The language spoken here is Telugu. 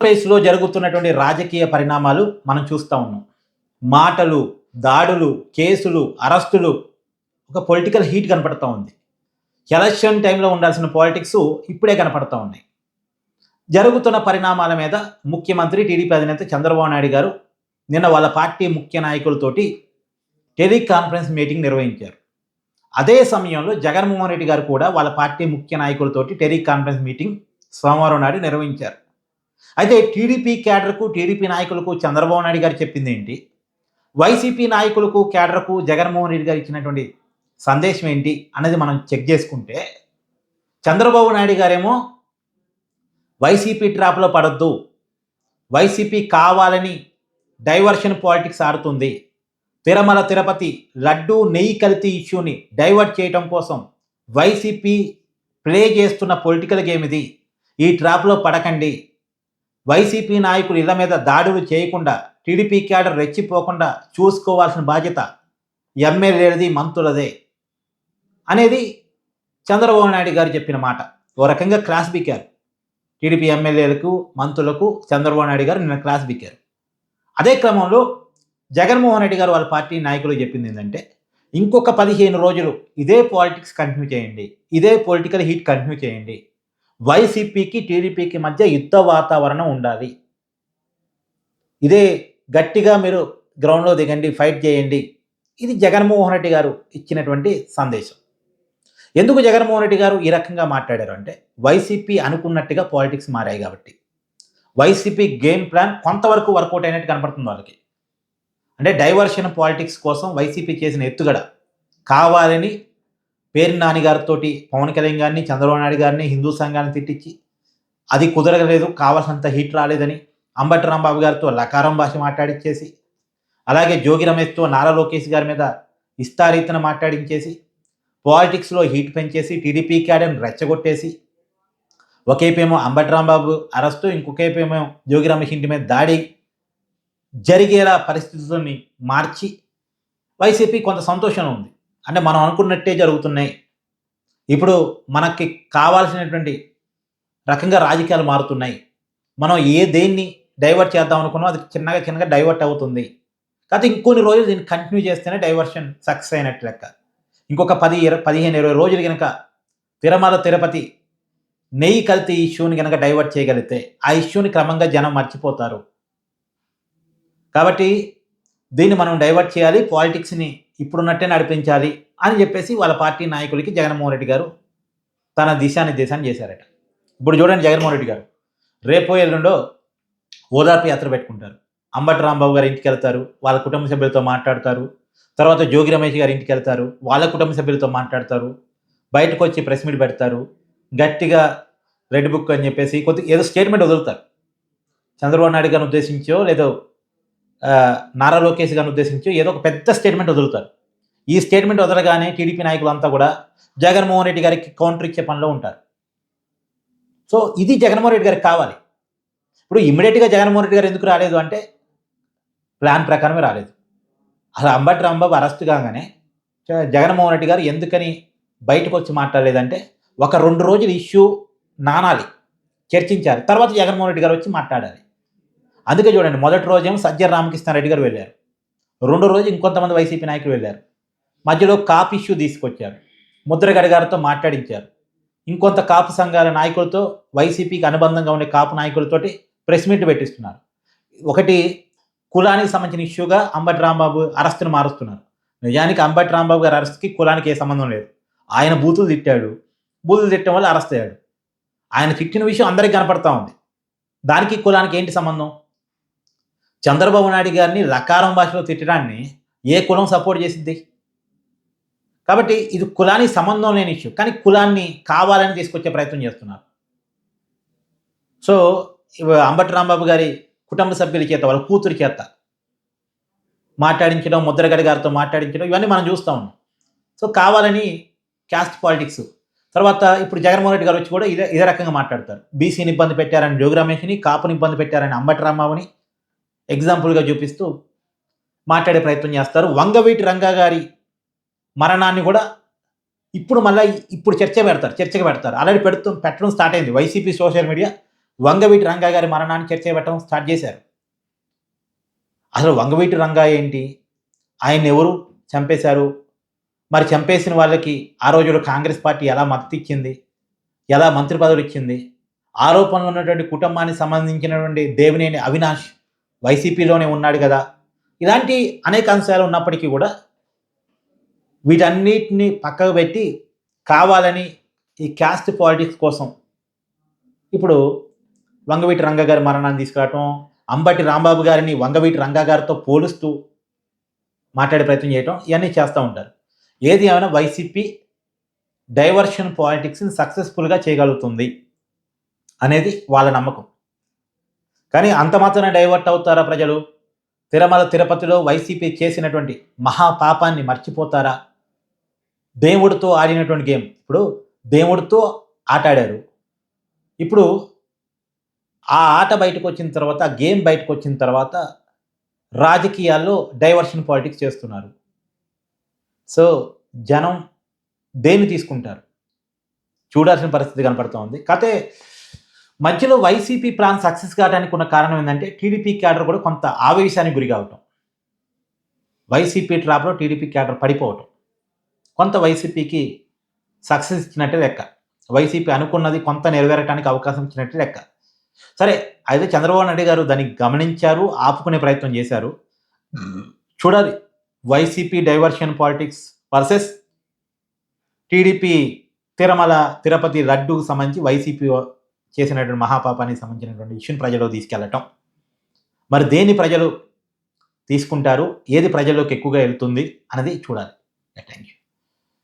ఆంధ్రప్రదేశ్లో జరుగుతున్నటువంటి రాజకీయ పరిణామాలు మనం చూస్తూ ఉన్నాం. మాటలు, దాడులు, కేసులు, అరెస్టులు, ఒక పొలిటికల్ హీట్ కనపడతా ఉంది. ఎలక్షన్ టైంలో ఉండాల్సిన పాలిటిక్స్ ఇప్పుడే కనపడతా ఉన్నాయి. జరుగుతున్న పరిణామాల మీద ముఖ్యమంత్రి టీడీపీ అధినేత చంద్రబాబు నాయుడు గారు నిన్న వాళ్ళ పార్టీ ముఖ్య నాయకులతోటి టెలికాన్ఫరెన్స్ మీటింగ్ నిర్వహించారు. అదే సమయంలో జగన్మోహన్ రెడ్డి గారు కూడా వాళ్ళ పార్టీ ముఖ్య నాయకులతోటి టెలికాన్ఫరెన్స్ మీటింగ్ సోమవారం నాడు నిర్వహించారు. అయితే టీడీపీ క్యాడర్కు, టీడీపీ నాయకులకు చంద్రబాబు నాయుడు గారు చెప్పింది ఏంటి, వైసీపీ నాయకులకు, క్యాడర్కు జగన్మోహన్ రెడ్డి గారు ఇచ్చినటువంటి సందేశం ఏంటి అన్నది మనం చెక్ చేసుకుంటే, చంద్రబాబు నాయుడు గారేమో వైసీపీ ట్రాప్లో పడొద్దు, వైసీపీ కావాలని డైవర్షన్ పాలిటిక్స్ ఆడుతుంది, తిరుమల తిరుపతి లడ్డూ నెయ్యి కల్తీ ఇష్యూని డైవర్ట్ చేయడం కోసం వైసీపీ ప్లే చేస్తున్న పొలిటికల్ గేమ్ ఇది, ఈ ట్రాప్లో పడకండి, వైసీపీ నాయకులు ఇళ్ల మీద దాడులు చేయకుండా, టీడీపీ క్యాడర్ రెచ్చిపోకుండా చూసుకోవాల్సిన బాధ్యత ఎమ్మెల్యేలది, మంత్రులదే అనేది చంద్రబాబు నాయుడు గారు చెప్పిన మాట. ఓ రకంగా క్లాస్ బీకారు. టీడీపీ ఎమ్మెల్యేలకు, మంత్రులకు చంద్రబాబు నాయుడు గారు నిన్న క్లాస్ బీకారు. అదే క్రమంలో జగన్మోహన్ రెడ్డి గారు వాళ్ళ పార్టీ నాయకులు చెప్పింది ఏంటంటే, ఇంకొక 15 రోజులు ఇదే పాలిటిక్స్ కంటిన్యూ చేయండి, ఇదే పొలిటికల్ హీట్ కంటిన్యూ చేయండి, వైసీపీకి టీడీపీకి మధ్య యుద్ధ వాతావరణం ఉండాలి, ఇదే గట్టిగా మీరు గ్రౌండ్లో దిగండి, ఫైట్ చేయండి. ఇది జగన్మోహన్ రెడ్డి గారు ఇచ్చినటువంటి సందేశం. ఎందుకు జగన్మోహన్ రెడ్డి గారు ఈ రకంగా మాట్లాడారు అంటే, వైసీపీ అనుకున్నట్టుగా పాలిటిక్స్ మారాయి కాబట్టి. వైసీపీ గేమ్ ప్లాన్ కొంతవరకు వర్కౌట్ అయినట్టు కనపడుతుంది వాళ్ళకి. అంటే డైవర్షన్ పాలిటిక్స్ కోసం వైసీపీ చేసిన ఎత్తుగడ, కావాలని పేర్ని నాని గారితో పవన్ కళ్యాణ్ గారిని, చంద్రబాబు నాయుడు గారిని, హిందూ సంఘాన్ని తిట్టించి అది కుదరలేదు, కావాల్సినంత హీట్ రాలేదని అంబటి రాంబాబు గారితో లకారం భాష మాట్లాడించేసి, అలాగే జోగి రమేష్తో నారా లోకేష్ గారి మీద ఇస్తారీతన మాట్లాడించేసి, పాలిటిక్స్లో హీట్ పెంచేసి, టీడీపీ క్యాడర్ని రెచ్చగొట్టేసి, ఒకేపేమో అంబటి రాంబాబు అరెస్టు, ఇంకొకేపేమో జోగి రమేష్ ఇంటి మీద దాడి జరిగేలా పరిస్థితుల్ని మార్చి వైసీపీ కొంత సంతోషంలో ఉంది. అంటే మనం అనుకున్నట్టే జరుగుతున్నాయి, ఇప్పుడు మనకి కావాల్సినటువంటి రకంగా రాజకీయాలు మారుతున్నాయి, మనం దేన్ని డైవర్ట్ చేద్దాం అనుకున్నాం అది చిన్నగా డైవర్ట్ అవుతుంది, కాకపోతే ఇంకొన్ని రోజులు దీన్ని కంటిన్యూ చేస్తేనే డైవర్షన్ సక్సెస్ అయినట్టు లెక్క. ఇంకొక 15-20 రోజులు కనుక తిరుమల తిరుపతి నెయ్యి కల్తీ ఇష్యూని కనుక డైవర్ట్ చేయగలిగితే ఆ ఇష్యూని క్రమంగా జనం మర్చిపోతారు. కాబట్టి దీన్ని మనం డైవర్ట్ చేయాలి, పాలిటిక్స్ని ఇప్పుడున్నట్టే నడిపించాలి అని చెప్పేసి వాళ్ళ పార్టీ నాయకులకి జగన్మోహన్ రెడ్డి గారు తన దిశానిర్దేశాన్ని చేశారట. ఇప్పుడు చూడండి, జగన్మోహన్ రెడ్డి గారు రేపో ఎల్లుండో ఓదార్పు యాత్ర పెట్టుకుంటారు. అంబటి రాంబాబు గారి ఇంటికి వెళ్తారు, వాళ్ళ కుటుంబ సభ్యులతో మాట్లాడతారు. తర్వాత జోగి రమేష్ గారి ఇంటికి వెళ్తారు, వాళ్ళ కుటుంబ సభ్యులతో మాట్లాడతారు. బయటకు వచ్చి ప్రెస్ మీట్ పెడతారు, గట్టిగా రెడ్ బుక్ అని చెప్పేసి ఏదో స్టేట్మెంట్ వదులుతారు. చంద్రబాబు నాయుడు గారిని ఉద్దేశించో లేదో నారా లోకేష్ గారిని ఉద్దేశించో ఏదో ఒక పెద్ద స్టేట్మెంట్ వదులుతారు. ఈ స్టేట్మెంట్ వదలగానే టీడీపీ నాయకులంతా కూడా జగన్మోహన్ రెడ్డి గారికి కౌంటర్ ఇచ్చే పనిలో ఉంటారు. సో ఇది జగన్మోహన్ రెడ్డి గారికి కావాలి. ఇప్పుడు ఇమ్మీడియట్గా జగన్మోహన్ రెడ్డి గారు ఎందుకు రాలేదు అంటే, ప్లాన్ ప్రకారమే రాలేదు. అసలు అంబటి రాంబాబు అరెస్ట్ కాగానే జగన్మోహన్ రెడ్డి గారు ఎందుకని బయటకు వచ్చి మాట్లాడలేదంటే, ఒక 2 రోజులు ఇష్యూ నానాలి, చర్చించాలి, తర్వాత జగన్మోహన్ రెడ్డి గారు వచ్చి మాట్లాడాలి. అందుకే చూడండి, మొదటి రోజేమో సజ్జల రామకృష్ణారెడ్డి గారు వెళ్ళారు, 2వ రోజు ఇంకొంతమంది వైసీపీ నాయకులు వెళ్ళారు, మధ్యలో కాపు ఇష్యూ తీసుకొచ్చారు, ముద్రగడ గారితో మాట్లాడించారు, ఇంకొంత కాపు సంఘాల నాయకులతో, వైసీపీకి అనుబంధంగా ఉండే కాపు నాయకులతోటి ప్రెస్ మీట్ పెట్టిస్తున్నారు. ఒకటి కులానికి సంబంధించిన ఇష్యూగా అంబటి రాంబాబు అరెస్టును మారుస్తున్నారు. నిజానికి అంబటి రాంబాబు గారి అరెస్ట్కి కులానికి ఏ సంబంధం లేదు. ఆయన బూతులు తిట్టాడు, బూతులు తిట్టడం వల్ల అరెస్ట్ అయ్యాడు. ఆయన తిట్టిన విషయం అందరికీ కనపడతా ఉంది, దానికి కులానికి ఏంటి సంబంధం? చంద్రబాబు నాయుడు గారిని లకారం భాషలో తిట్టడాన్ని ఏ కులం సపోర్ట్ చేసింది? కాబట్టి ఇది కులానికి సంబంధం లేని ఇష్యూ, కానీ కులాన్ని కావాలని తీసుకొచ్చే ప్రయత్నం చేస్తున్నారు. సో అంబటి రాంబాబు గారి కుటుంబ సభ్యుల చేత, వాళ్ళ కూతురి చేత మాట్లాడించడం, ముద్రగడ గారితో మాట్లాడించడం, ఇవన్నీ మనం చూస్తూ ఉన్నాం. సో కావాలని క్యాస్ట్ పాలిటిక్స్. తర్వాత ఇప్పుడు జగన్మోహన్ రెడ్డి గారు వచ్చి కూడా ఇదే రకంగా మాట్లాడతారు. బీసీని ఇబ్బంది పెట్టారని జోగి రమేష్ని, కాపుని ఇబ్బంది పెట్టారని అంబటి రాంబాబుని ఎగ్జాంపుల్గా చూపిస్తూ మాట్లాడే ప్రయత్నం చేస్తారు. వంగవీటి రంగా గారి మరణాన్ని కూడా ఇప్పుడు చర్చగా పెడతారు. ఆల్రెడీ పెట్టడం స్టార్ట్ అయింది. YCP social media Vangaveeti Ranga గారి మరణాన్ని చర్చ పెట్టడం స్టార్ట్ చేశారు. అసలు వంగవీటి రంగా ఏంటి, ఆయన ఎవరు చంపేశారు, మరి చంపేసిన వాళ్ళకి ఆ రోజుల్లో కాంగ్రెస్ పార్టీ ఎలా మద్దతు ఇచ్చింది, ఎలా మంత్రి పదవులు ఇచ్చింది, ఆరోపణలు ఉన్నటువంటి కుటుంబానికి సంబంధించినటువంటి దేవినేని అవినాష్ వైసీపీలోనే ఉన్నాడు కదా, ఇలాంటి అనేక అంశాలు ఉన్నప్పటికీ కూడా వీటన్నిటిని పక్కకు పెట్టి కావాలని ఈ క్యాస్ట్ పాలిటిక్స్ కోసం ఇప్పుడు వంగవీటి రంగా గారి మరణాన్ని తీసుకురావటం, అంబటి రాంబాబు గారిని వంగవీటి రంగా గారితో పోలుస్తూ మాట్లాడే ప్రయత్నం చేయటం, ఇవన్నీ చేస్తూ ఉంటారు. ఏది ఏమైనా వైసీపీ డైవర్షన్ పాలిటిక్స్ని సక్సెస్ఫుల్గా చేయగలుగుతుంది అనేది వాళ్ళ నమ్మకం. కానీ అంత మాత్రమే డైవర్ట్ అవుతారా ప్రజలు? తిరుమల తిరుపతిలో వైసీపీ చేసినటువంటి మహాపాపాన్ని మర్చిపోతారా? దేవుడితో ఆడినటువంటి గేమ్, ఇప్పుడు దేవుడితో ఆట ఆడారు, ఇప్పుడు ఆ ఆట బయటకు వచ్చిన తర్వాత, ఆ గేమ్ బయటకు వచ్చిన తర్వాత రాజకీయాల్లో డైవర్షన్ పాలిటిక్స్ చేస్తున్నారు. సో జనం దేన్ని తీసుకుంటారు చూడాల్సిన పరిస్థితి కనపడుతూ ఉంది. కాకపోతే మధ్యలో వైసీపీ ప్లాన్ సక్సెస్ కావడానికి ఉన్న కారణం ఏంటంటే టీడీపీ క్యాడర్ కూడా కొంత ఆవేశానికి గురి కావటం, వైసీపీ ట్రాప్లో టీడీపీ క్యాడర్ పడిపోవటం కొంత వైసీపీకి సక్సెస్ ఇచ్చినట్టే లెక్క. వైసీపీ అనుకున్నది కొంత నెరవేరడానికి అవకాశం ఇచ్చినట్టే లెక్క. సరే, అయితే చంద్రబాబు నాయుడు గారు దాన్ని గమనించారు, ఆపుకునే ప్రయత్నం చేశారు. చూడాలి YCP diversion politics versus TDP Tirumala Tirupati లడ్డూకు సంబంధించి వైసీపీ చేసినటువంటి మహాపాపానికి సంబంధించినటువంటి ఇష్యూని ప్రజల్లో తీసుకెళ్ళటం. మరి దేన్ని ప్రజలు తీసుకుంటారు, ఏది ప్రజల్లోకి ఎక్కువగా వెళ్తుంది అన్నది చూడాలి. Thank you.